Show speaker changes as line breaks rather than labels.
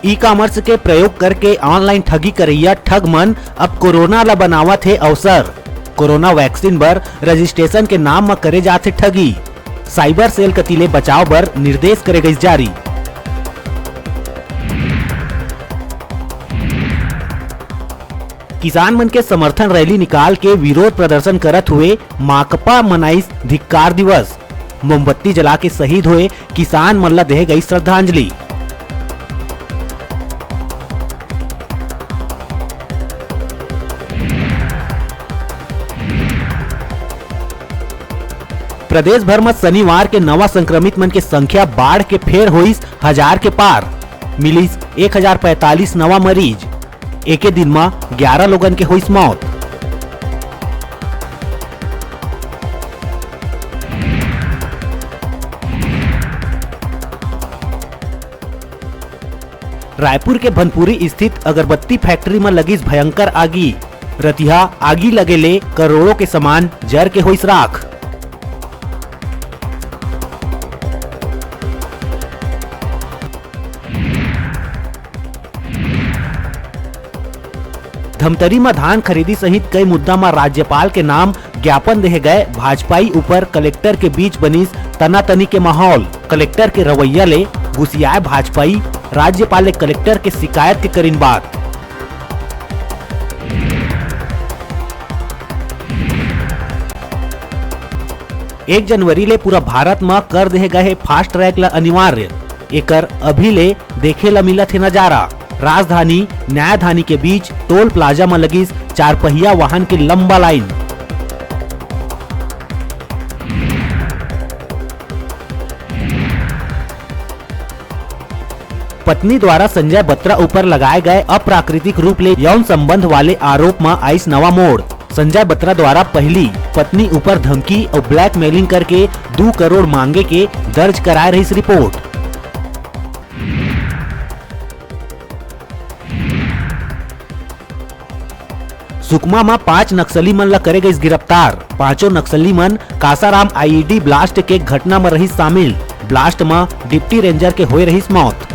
E commerce के प्रयोग करके ऑनलाइन ठगी करैया ठग मन अब कोरोना ला बनावत है अवसर। कोरोना वैक्सीन बर रजिस्ट्रेशन के नाम में करे जाथे ठगी। साइबर सेल कतीले बचाव बर निर्देश करे गई जारी। किसान मन के समर्थन रैली निकाल के विरोध प्रदर्शन करत हुए माकपा मनाइस धिक्कार दिवस। मोमबत्ती जला के शहीद हुए किसान मन ला देहे गई श्रद्धांजलि। प्रदेश भर में शनिवार के नवा संक्रमित मन के संख्या बाढ़ के फेर हुई 1000 के पार। मिलिस 1045 नवा मरीज। एक दिन में 11 लोगन के हुई मौत। रायपुर के भनपुरी स्थित अगरबत्ती फैक्ट्री में लगिस भयंकर आगी। रतिहा आगी लगे ले करोड़ों के सामान जर के हुई राख। धमतरी में धान खरीदी सहित कई मुद्दा में राज्यपाल के नाम ज्ञापन देहे गए। भाजपाई ऊपर कलेक्टर के बीच बनीस तनातनी के माहौल। कलेक्टर के रवैया ले गुस्सियाए भाजपाई। राज्यपाल ने कलेक्टर के शिकायत के करीन बात। एक जनवरी ले पूरा भारत में कर देहे गए फास्ट ट्रैक ला अनिवार्य। एकर अभी ले देखे ला मिलत है नजारा। राजधानी न्यायधानी के बीच टोल प्लाजा में लगी 4 पहिया वाहन की लंबा लाइन। पत्नी द्वारा संजय बत्रा ऊपर लगाए गए अप्राकृतिक रूप ले यौन संबंध वाले आरोप में आइस नवा मोड़। संजय बत्रा द्वारा पहली पत्नी ऊपर धमकी और ब्लैकमेलिंग करके 2 करोड़ मांगे के दर्ज कराए रही रिपोर्ट। सुकमा में 5 नक्सली मन ला करे गई गिरफ्तार। 5 नक्सली मन कासाराम आईईडी ब्लास्ट के घटना में रही शामिल। ब्लास्ट में डिप्टी रेंजर के होए रही मौत।